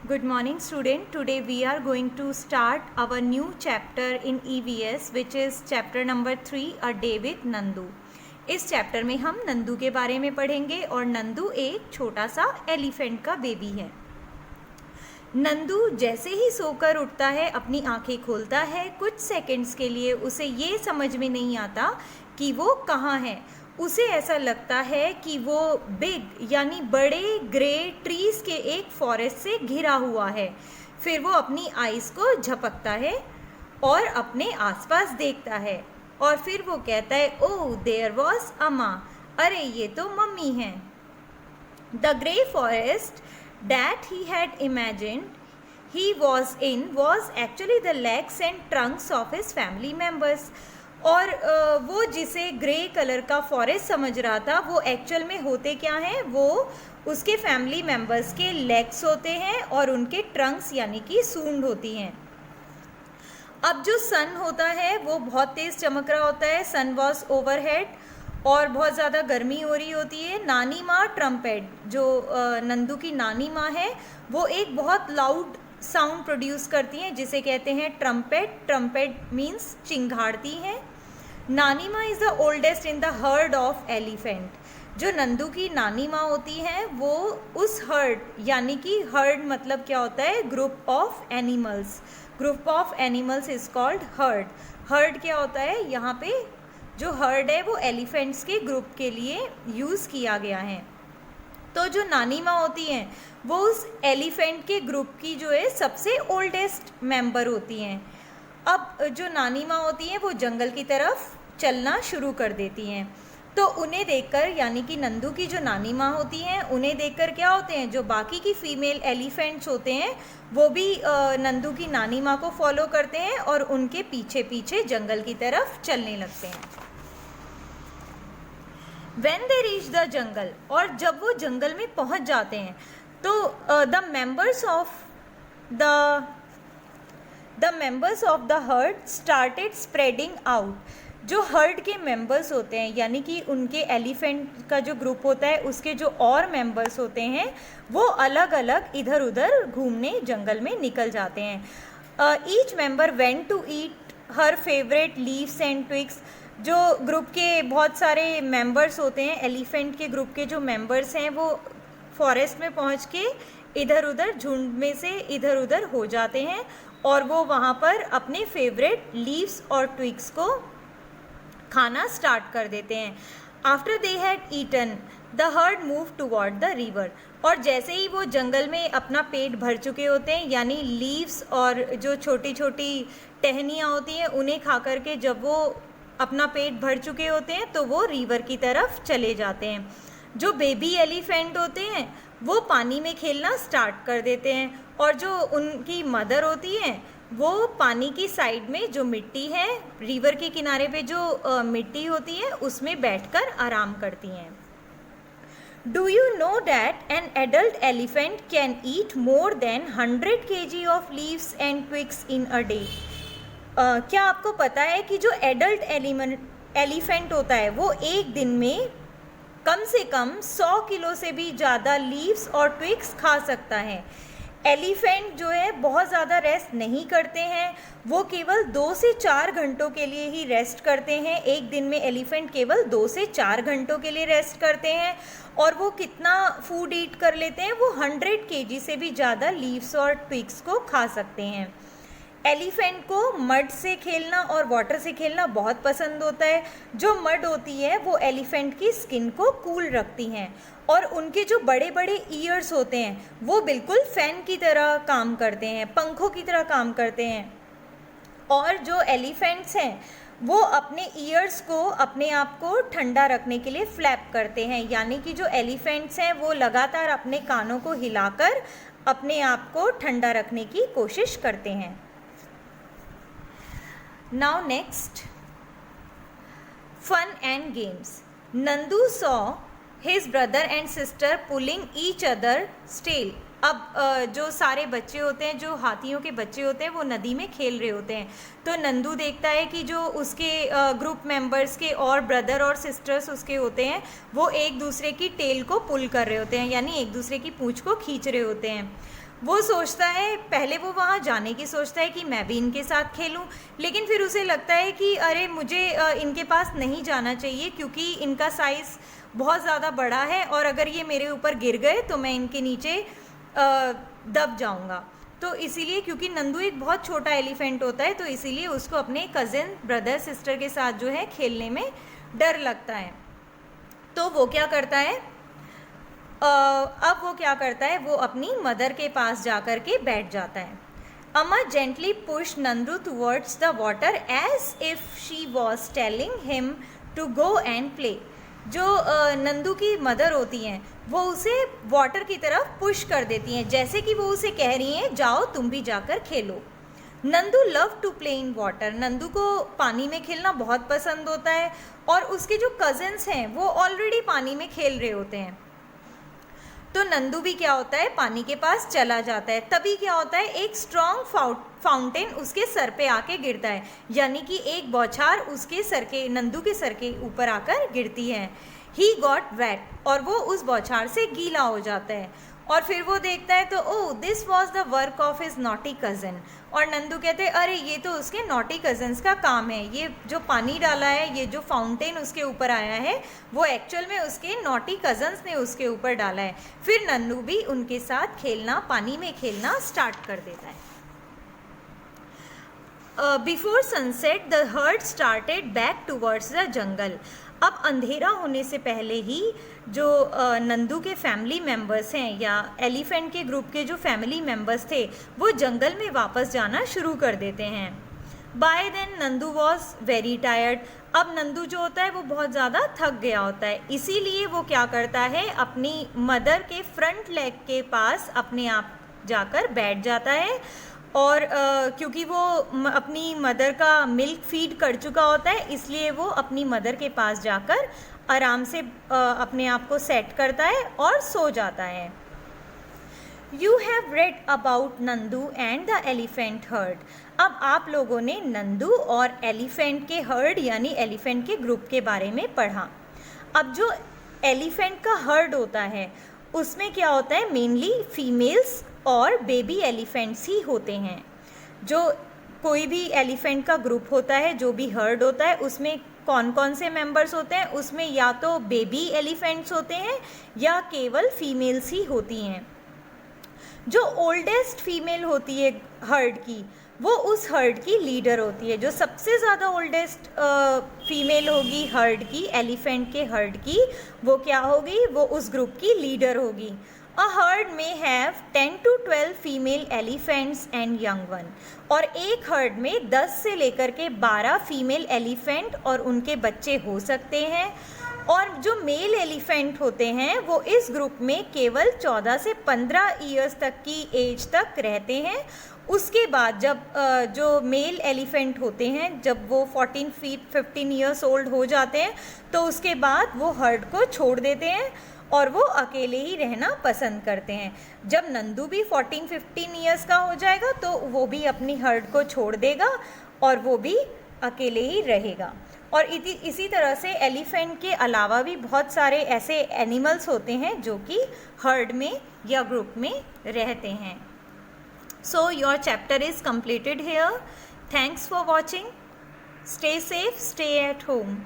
Good morning student. Today we are going to start our new chapter in EVS which is chapter number 3 A Day with Nandu. इस chapter में हम नंदू के बारे में पढ़ेंगे और नंदू एक छोटा सा एलिफेंट का बेबी है। नंदू जैसे ही सोकर उठता है अपनी आंखें खोलता है, कुछ सेकंड्स के लिए उसे ये समझ में नहीं आता कि वो कहाँ है। उसे ऐसा लगता है कि वो बिग यानी बड़े ग्रे ट्रीज के एक फॉरेस्ट से घिरा हुआ है। फिर वो अपनी आईज को झपकता है और अपने आसपास देखता है और फिर वो कहता है ओह देयर वॉज अम्मा, अरे ये तो मम्मी हैं। The grey forest that he had imagined he was in was actually the legs and trunks of his family members। और वो जिसे ग्रे कलर का फॉरेस्ट समझ रहा था वो एक्चुअल में होते क्या हैं, वो उसके फैमिली मेम्बर्स के लेग्स होते हैं और उनके ट्रंक्स यानी कि सूंड होती हैं। अब जो सन होता है वो बहुत तेज़ चमक रहा होता है, सन वॉज ओवरहेड और बहुत ज़्यादा गर्मी हो रही होती है। नानी माँ ट्रम्पेट, जो नंदू की नानी माँ है, वो एक बहुत लाउड साउंड प्रोड्यूस करती हैं जिसे कहते हैं ट्रम्पेट। ट्रम्पेट मीन्स चिंगाड़ती हैं। नानी माँ is the oldest in the heard of elephant. जो नंदू की नानी माँ होती हैं वो उस हर्ड यानी कि हर्ड मतलब क्या होता है, group of animals. Group of animals is called heard. Heard क्या होता है, यहाँ पे जो हर्ड है वो एलिफेंट्स के ग्रुप के लिए यूज़ किया गया है। तो जो नानी माँ होती हैं वो उस एलिफेंट के ग्रुप की जो है सबसे ओल्डेस्ट मेंबर होती हैं। अब जो नानी माँ होती हैं वो जंगल की तरफ चलना शुरू कर देती हैं। तो उन्हें देखकर यानी कि नंदू की जो नानी माँ होती हैं उन्हें देखकर क्या होते हैं, जो बाकी की फीमेल एलिफेंट्स होते हैं वो भी नंदू की नानी माँ को फॉलो करते हैं और उनके पीछे पीछे जंगल की तरफ चलने लगते हैं। When they reach the jungle, और जब वो जंगल में पहुंच जाते हैं तो the members of the herd started spreading out। जो हर्ड के मेंबर्स होते हैं यानी कि उनके एलिफेंट का जो ग्रुप होता है उसके जो और मेंबर्स होते हैं वो अलग अलग इधर उधर घूमने जंगल में निकल जाते हैं। Each member went to eat her favourite leaves and twigs. जो ग्रुप के बहुत सारे मेंबर्स होते हैं, एलिफेंट के ग्रुप के जो मेंबर्स हैं वो फॉरेस्ट में पहुंच के इधर उधर झुंड में से इधर उधर हो जाते हैं और वो वहाँ पर अपने फेवरेट लीव्स और ट्विग्स को खाना स्टार्ट कर देते हैं। After they had eaten the herd move toward the river. और जैसे ही वो जंगल में अपना पेट भर चुके होते हैं यानी लीव्स और जो छोटी छोटी टहनियाँ होती हैं उन्हें खा करके जब वो अपना पेट भर चुके होते हैं तो वो रिवर की तरफ चले जाते हैं। जो बेबी एलिफेंट होते हैं वो पानी में खेलना स्टार्ट कर देते हैं और जो उनकी मदर होती हैं वो पानी की साइड में जो मिट्टी है, रिवर के किनारे पे जो मिट्टी होती है उसमें बैठकर आराम करती हैं। Do you know that an adult elephant can eat more than 100 kg of leaves and twigs in a day. क्या आपको पता है कि जो एडल्ट एलिफेंट होता है वो एक दिन में कम से कम 100 किलो से भी ज़्यादा लीव्स और ट्विग्स खा सकता है। एलिफेंट जो है बहुत ज़्यादा रेस्ट नहीं करते हैं, वो केवल 2 से 4 घंटों के लिए ही रेस्ट करते हैं। एक दिन में एलिफेंट केवल 2 से 4 घंटों के लिए रेस्ट करते हैं और वो कितना फूड ईट कर लेते हैं, वो 100 kg से भी ज़्यादा लीव्स और ट्विग्स को खा सकते हैं। एलिफेंट को मड से खेलना और वाटर से खेलना बहुत पसंद होता है। जो मड होती है वो एलिफेंट की स्किन को कूल रखती हैं और उनके जो बड़े बड़े ईयर्स होते हैं वो बिल्कुल फैन की तरह काम करते हैं, पंखों की तरह काम करते हैं। और जो एलिफेंट्स हैं वो अपने ईयर्स को अपने आप को ठंडा रखने के लिए फ्लैप करते हैं, यानी कि जो एलिफेंट्स हैं वो लगातार अपने कानों को हिलाकर अपने आप को ठंडा रखने की कोशिश करते हैं। Now next, fun and games. Nandu saw his brother and sister pulling each other's tail। अब जो सारे बच्चे होते हैं, जो हाथियों के बच्चे होते हैं वो नदी में खेल रहे होते हैं। तो नंदू देखता है कि जो उसके ग्रुप मेंबर्स के और ब्रदर और सिस्टर्स उसके होते हैं वो एक दूसरे की टेल को पुल कर रहे होते हैं, यानी एक दूसरे की पूंछ को खींच रहे होते हैं। वो सोचता है, पहले वो वहाँ जाने की सोचता है कि मैं भी इनके साथ खेलूं, लेकिन फिर उसे लगता है कि अरे मुझे इनके पास नहीं जाना चाहिए क्योंकि इनका साइज़ बहुत ज़्यादा बड़ा है और अगर ये मेरे ऊपर गिर गए तो मैं इनके नीचे दब जाऊंगा। तो इसीलिए, क्योंकि नंदू एक बहुत छोटा एलिफेंट होता है, तो इसीलिए उसको अपने कज़न ब्रदर सिस्टर के साथ जो है खेलने में डर लगता है। तो वो क्या करता है, अब वो क्या करता है, वो अपनी मदर के पास जा कर के बैठ जाता है। Amma gently push Nandu towards the water edge if she was telling him to go and play. जो नंदू की मदर होती हैं वो उसे वाटर की तरफ पुश कर देती हैं, जैसे कि वो उसे कह रही हैं जाओ तुम भी जाकर खेलो। Nandu love to play in water. Nandu को पानी में खेलना बहुत पसंद होता है और उसके जो कज़न्स हैं वो ऑलरेडी पानी में खेल रहे होते हैं। तो नंदू भी क्या होता है, पानी के पास चला जाता है। तभी क्या होता है, एक स्ट्रॉन्ग फाउंटेन उसके सर पे आके गिरता है, यानी कि एक बौछार उसके सर के, नंदू के सर के ऊपर आकर गिरती है। ही गॉट वेट, और वो उस बौछार से गीला हो जाता है। और फिर वो देखता है तो oh this was the work of his naughty cousin. और नंदू कहते हैं अरे ये तो उसके नॉटी कज़न्स का काम है, ये जो पानी डाला है, ये जो फाउंटेन उसके ऊपर आया है वो एक्चुअल में उसके नॉटी कज़न्स ने उसके ऊपर डाला है। फिर नंदू भी उनके साथ खेलना, पानी में खेलना स्टार्ट कर देता है। Before sunset the heard started back towards the jungle. अब अंधेरा होने से पहले ही जो नंदू के फैमिली मेम्बर्स हैं या एलिफेंट के ग्रुप के जो फैमिली मेम्बर्स थे वो जंगल में वापस जाना शुरू कर देते हैं। By then Nandu was very tired. अब नंदू जो होता है वो बहुत ज़्यादा थक गया होता है, इसीलिए वो क्या करता है, अपनी मदर के फ्रंट लेग के पास अपने आप जाकर बैठ जाता है। और क्योंकि वो अपनी मदर का मिल्क फीड कर चुका होता है, इसलिए वो अपनी मदर के पास जाकर आराम से अपने आप को सेट करता है और सो जाता है। You have read about Nandu and the elephant heard. अब आप लोगों ने नंदू और एलिफेंट के हर्ड यानी एलिफेंट के ग्रुप के बारे में पढ़ा। अब जो एलिफेंट का हर्ड होता है उसमें क्या होता है, मेनली फीमेल्स और बेबी एलिफेंट्स ही होते हैं। जो कोई भी एलिफेंट का ग्रुप होता है, जो भी हर्ड होता है, उसमें कौन कौन से मेंबर्स होते हैं, उसमें या तो बेबी एलिफेंट्स होते हैं या केवल फीमेल्स ही होती हैं। जो ओल्डेस्ट फीमेल होती है हर्ड की, वो उस हर्ड की लीडर होती है। जो सबसे ज़्यादा ओल्डेस्ट फीमेल होगी हर्ड की, एलिफेंट के हर्ड की, वो क्या होगी, वो उस ग्रुप की लीडर होगी। A herd may have 10 to 12 female elephants and young one. और एक हर्ड में 10 से लेकर के 12 फीमेल एलिफेंट और उनके बच्चे हो सकते हैं। और जो मेल एलिफेंट होते हैं वो इस ग्रुप में केवल 14 से 15 ईयर्स तक की एज तक रहते हैं। उसके बाद जब जो मेल एलिफेंट होते हैं, जब वो 15 ईयर्स ओल्ड हो जाते हैं तो उसके बाद वो हर्ड को छोड़ देते हैं और वो अकेले ही रहना पसंद करते हैं। जब नंदू भी 14-15 ईयर्स का हो जाएगा तो वो भी अपनी हर्ड को छोड़ देगा और वो भी अकेले ही रहेगा। और इसी तरह से एलिफेंट के अलावा भी बहुत सारे ऐसे एनिमल्स होते हैं जो कि हर्ड में या ग्रुप में रहते हैं। So your chapter is completed here. Thanks for watching. Stay safe, stay at home.